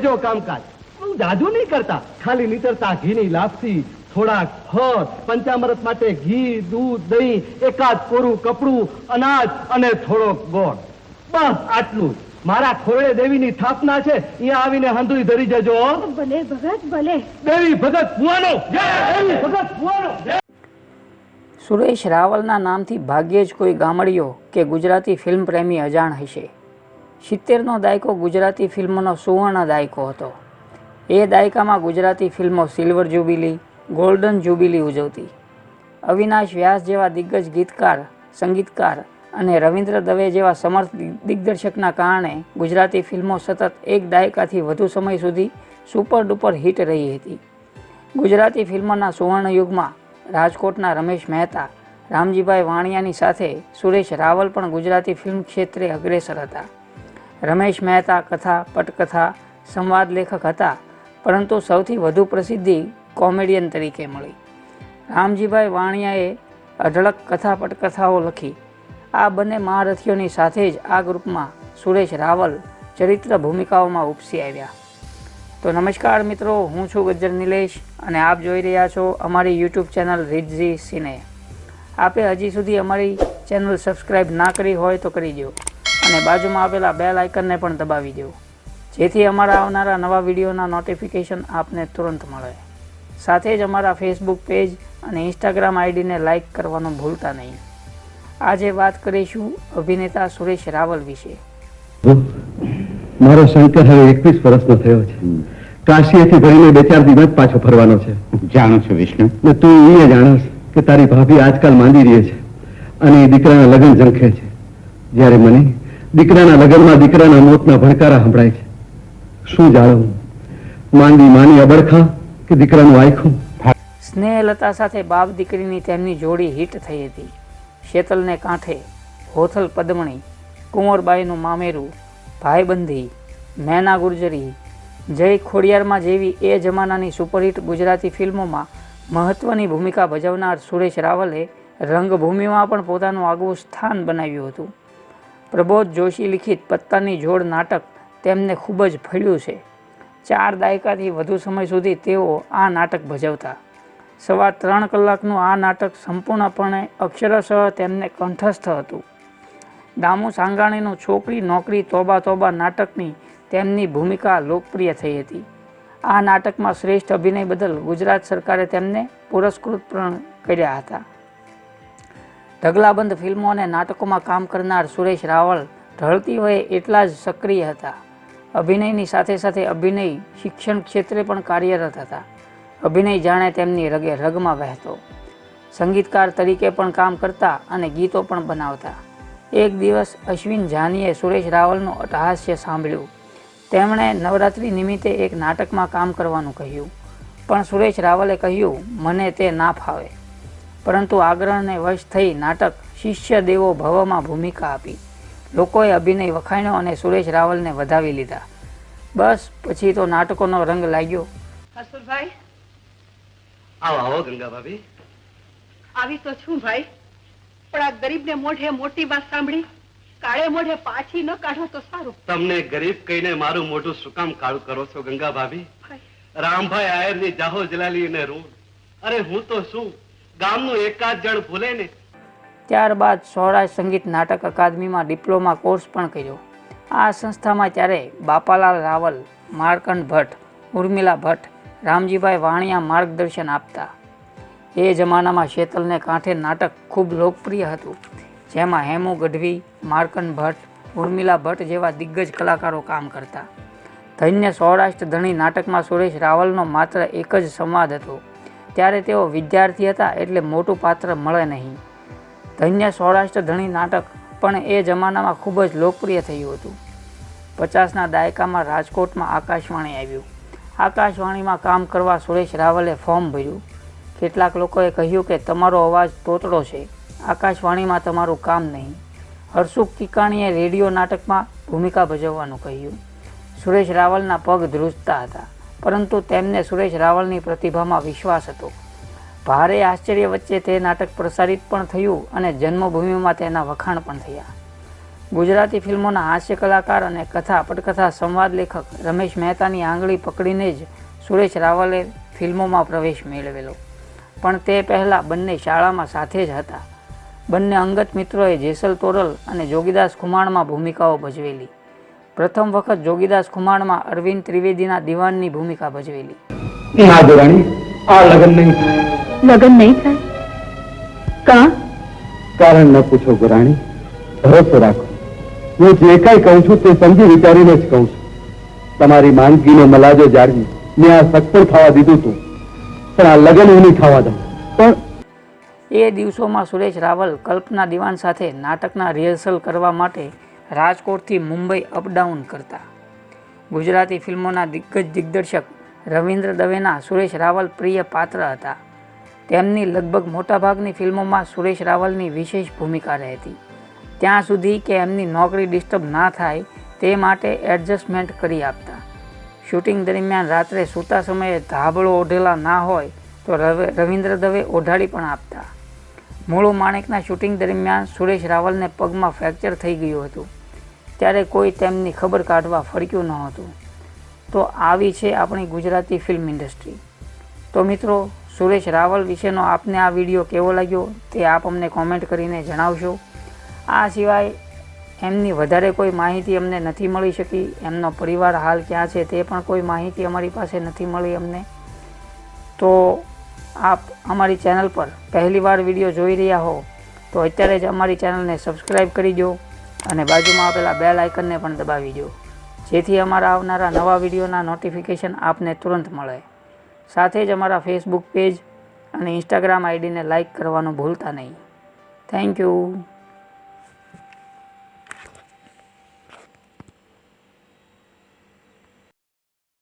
લેજો કામકાજ. બહુ જાજુ નહીં કરતા, ખાલી નીતરતા ઘીની લાપસી, થોડાક ફળ, પંચામૃત માટે ઘી, દૂધ, દહીં, એકાદ કોરું કપડું, અનાજ અને થોડોક ગોળ. બસ આટલું. મારા ખોરડે દેવીની સ્થાપના છે, અહીંયા આવીને હંધુઈ ધરી જજો. ભલે ભગત ભલે. દેવી ભગત ભુવાનો જય, દેવી ભગત ભુવાનો જય. સુરેશ રાવલના નામથી ભાગ્યે જ કોઈ ગામડીઓ કે ગુજરાતી ફિલ્મ પ્રેમી અજાણ હશે. 70નો દાયકો ગુજરાતી ફિલ્મનો સુવર્ણ દાયકો હતો. એ દાયકામાં ગુજરાતી ફિલ્મો સિલ્વર જ્યુબિલી, ગોલ્ડન જ્યુબિલી ઉજવતી. અવિનાશ વ્યાસ જેવા દિગ્ગજ ગીતકાર, સંગીતકાર અને રવિન્દ્ર દવે જેવા સમર્થ દિગ્દર્શકના કારણે ગુજરાતી ફિલ્મો સતત એક દાયકાથી વધુ સમય સુધી સુપર ડુપર હિટ રહી હતી. ગુજરાતી ફિલ્મોના સુવર્ણ યુગમાં રાજકોટના રમેશ મહેતા, રામજીભાઈ વાણિયાની સાથે સુરેશ રાવલ પણ ગુજરાતી ફિલ્મ ક્ષેત્રે અગ્રેસર હતા. રમેશ મહેતા કથા, પટકથા, સંવાદ લેખક હતા, પરંતુ સૌથી વધુ પ્રસિદ્ધિ કોમેડિયન તરીકે મળી. રામજીભાઈ વાણિયાએ અઢળક કથા પટકથાઓ લખી. આ બંને મહારથીઓની સાથે જ આ ગ્રુપમાં સુરેશ રાવલ ચરિત્ર ભૂમિકાઓમાં ઉપસી આવ્યા. તો નમસ્કાર મિત્રો, હું છું ગજ્જર નિલેશ અને આપ જોઈ રહ્યા છો અમારી યુટ્યુબ ચેનલ રિદ્ધિ સિને. આપે હજી સુધી અમારી ચેનલ સબસ્ક્રાઈબ ના કરી હોય તો કરી દો અને બાજુમાં આવેલા બેલ આઇકનને પણ દબાવી દો, જેથી અમારા આવનારા નવા વિડીયોના નોટિફિકેશન આપને તુરંત મળે. સાથે જ અમારા ફેસબુક પેજ અને ઇન્સ્ટાગ્રામ આઈડીને લાઇક કરવાનું ભૂલતા નહીં. આજે વાત કરીશું અભિનેતા સુરેશ રાવલ વિશે. મારો શંકર હવે 21 વર્ષનો થયો છે. કાશીએથી ભરીને 2-4 દિવસ પાછો ફરવાનો છે. જાણો છો વિષ્ણુ, ને તું એ જાણસ કે તારી ભાભી આજકાલ માંદી રહી છે અને દીકરાના લગ્ન ઝંખે છે. જ્યારે મને દીકરાના લગ્નમાં દીકરાના મોતના ભણકારા સંભળાય છે. શું જાણવું, માંદી માની અબડખા કે દીકરાનું આયખું? સ્નેહલતા સાથે બાપ દીકરીની તેમની જોડી હિટ થઈ હતી. શેતલને કાંઠે, હોથલ પદ્મણી, કુંવરબાઈનું મામેરું, ભાઈબંધી, મેના ગુર્જરી, જય ખોડિયારમાં જેવી એ જમાનાની સુપરહિટ ગુજરાતી ફિલ્મોમાં મહત્વની ભૂમિકા ભજવનાર સુરેશ રાવલે રંગભૂમિમાં પણ પોતાનું આગવું સ્થાન બનાવ્યું હતું. પ્રબોધ જોશી લિખિત પત્તાની જોડ નાટક તેમને ખૂબ જ ફળ્યું છે. 4 દાયકાથી વધુ સમય સુધી તેઓ આ નાટક ભજવતા. 3.25 કલાકનું આ નાટક સંપૂર્ણપણે અક્ષરશઃ તેમને કંઠસ્થ હતું. દામુ સાંગાણીનું છોકરી નોકરી તોબા તોબા નાટકની તેમની ભૂમિકા લોકપ્રિય થઈ હતી. આ નાટકમાં શ્રેષ્ઠ અભિનય બદલ ગુજરાત સરકારે તેમને પુરસ્કૃત પણ કર્યા હતા. ઢગલાબંધ ફિલ્મો અને નાટકોમાં કામ કરનાર સુરેશ રાવલ ઢળતી વયે એટલા જ સક્રિય હતા. અભિનયની સાથે સાથે અભિનય શિક્ષણ ક્ષેત્રે પણ કાર્યરત હતા. અભિનય જાણે તેમની રગે રગમાં વહેતો. સંગીતકાર તરીકે પણ કામ કરતા અને ગીતો પણ બનાવતા. એક દિવસ અશ્વિન જાનીએ સુરેશ રાવલનું અટ્ટહાસ્ય સાંભળ્યું. તેમણે નવરાત્રિ નિમિત્તે એક નાટકમાં કામ કરવાનું કહ્યું, પણ સુરેશ રાવલે કહ્યું, મને તે ના ફાવે. પરંતુ આગ્રહને વશ થઈ નાટક શિષ્ય દેવો ભવમાં ભૂમિકા આપી. લોકોએ અભિનય વખાણ્યો અને સુરેશ રાવલને વધાવી લીધા. બસ પછી તો નાટકોનો રંગ લાગ્યો. હસુરભાઈ, આવો આવો ગંગા ભાભી. આવી તો છું ભાઈ, પણ આ ગરીબને મોઢે મોટી વાત સાંભળી કાળે મોઢે પાછી ન કાઢો તો સારું. તમને ગરીબ કહીને મારું મોઢું શું કામ કાળું કરો છો ગંગા ભાભી? રામભાઈ આયરની જાહો જલાલી અને રૂ. અરે હું તો શું ગામનું એકાદ જણ ભૂલે ને. ત્યારબાદ સૌરાષ્ટ્ર સંગીત નાટક અકાદમીમાં ડિપ્લોમા કોર્સ પણ કર્યો. આ સંસ્થામાં ત્યારે બાપાલાલ રાવલ, માર્કંડ ભટ્ટ, ઉર્મિલા ભટ્ટ, રામજીભાઈ વાણિયા માર્ગદર્શન આપતા. એ જમાનામાં શેતલને કાંઠે નાટક ખૂબ લોકપ્રિય હતું, જેમાં હેમુ ગઢવી, માર્કંડ ભટ્ટ, ઉર્મિલા ભટ્ટ જેવા દિગ્ગજ કલાકારો કામ કરતા. ધન્ય સૌરાષ્ટ્ર ધણી નાટકમાં સુરેશ રાવલનો માત્ર એક જ સંવાદ હતો. ત્યારે તેઓ વિદ્યાર્થી હતા એટલે મોટું પાત્ર મળે નહીં. ધન્ય સૌરાષ્ટ્ર ધણી નાટક પણ એ જમાનામાં ખૂબ જ લોકપ્રિય થયું હતું. 50ના દાયકામાં રાજકોટમાં આકાશવાણી આવ્યું. આકાશવાણીમાં કામ કરવા સુરેશ રાવલે ફોર્મ ભર્યું. કેટલાક લોકોએ કહ્યું કે તમારો અવાજ તોતડો છે, આકાશવાણીમાં તમારું કામ નહીં. હરસુખ કિકાણીએ રેડિયો નાટકમાં ભૂમિકા ભજવવાનું કહ્યું. સુરેશ રાવલના પગ ધ્રુજતા હતા, પરંતુ તેમને સુરેશ રાવલની પ્રતિભામાં વિશ્વાસ હતો. ભારે આશ્ચર્ય વચ્ચે તે નાટક પ્રસારિત પણ થયું અને જન્મભૂમિમાં તેના વખાણ પણ થયા. ગુજરાતી ફિલ્મોના હાસ્ય કલાકાર અને કથા પટકથા સંવાદ લેખક રમેશ મહેતાની આંગળી પકડીને જ સુરેશ રાવલે ફિલ્મોમાં પ્રવેશ મેળવેલો. પણ તે પહેલાં બંને શાળામાં સાથે જ હતા. બંને અંગત મિત્રોએ જેસલ તોરલ અને જોગીદાસ ખુમાણમાં ભૂમિકાઓ ભજવેલી. પ્રથમ વખત જોગીદાસ ખુમાણમાં અરવિંદ ત્રિવેદીના દિવાનની ભૂમિકા ભજવેલી. ના દેરાણી, આ લગ્ન નહીં થાય. લગ્ન નહીં થાય? કા? કારણ ન પૂછો ગોરાણી, ભરોસો રાખો. હું જે કાંઈ કહું છું તે સમજી વિચારીને જ કહું છું. તમારી માંદગીનો મલાજો જાળવી મેં આ સગપણ થવા દીધું હતું, પણ આ લગ્ન હું નહીં થવા દઉં. પણ એ દિવસોમાં સુરેશ રાવલ કલ્પના દિવાન સાથે નાટકના રિહર્સલ કરવા માટે રાજકોટથી મુંબઈ અપડાઉન કરતા. ગુજરાતી ફિલ્મોના દિગ્દર્શક રવિન્દ્ર દવેના સુરેશ રાવલ પ્રિય પાત્ર હતા. તેમની લગભગ મોટાભાગની ફિલ્મોમાં સુરેશ રાવલની વિશેષ ભૂમિકા રહેતી. ત્યાં સુધી કે એમની નોકરી ડિસ્ટર્બ ના થાય તે માટે એડજસ્ટમેન્ટ કરી આપતા. શૂટિંગ દરમિયાન રાત્રે સૂતા સમયે ધાબળો ઓઢેલા ના હોય તો રવિન્દ્ર દવે ઓઢાડી પણ આપતા. મૂળુ માણેકના શૂટિંગ દરમિયાન સુરેશ રાવલને પગમાં ફ્રેક્ચર થઈ ગયું હતું. ત્યારે કોઈ તેમની ખબર કાઢવા ફરક્યું નહોતું. તો આવી છે આપણી ગુજરાતી ફિલ્મ ઇન્ડસ્ટ્રી. તો મિત્રો, સુરેશ રાવલ વિશેનો આપને આ વિડીયો કેવો લાગ્યો તે આપ અમને કોમેન્ટ કરીને જણાવશો. આ સિવાય એમની વધારે કોઈ માહિતી અમને નથી મળી શકી. એમનો પરિવાર હાલ ક્યાં છે તે પણ કોઈ માહિતી અમારી પાસે નથી મળી અમને. તો આપ અમારી ચેનલ પર પહેલીવાર વિડીયો જોઈ રહ્યા હો તો અત્યારે જ અમારી ચેનલને સબસ્ક્રાઈબ કરી દો અને બાજુમાં આપેલા બેલ આઇકનને પણ દબાવી દો, જેથી અમારા આવનારા નવા વિડીયોના નોટિફિકેશન આપને તુરંત મળે. સાથે જ અમારા ફેસબુક પેજ અને ઇન્સ્ટાગ્રામ આઈડીને લાઇક કરવાનું ભૂલતા નહીં. Thank you.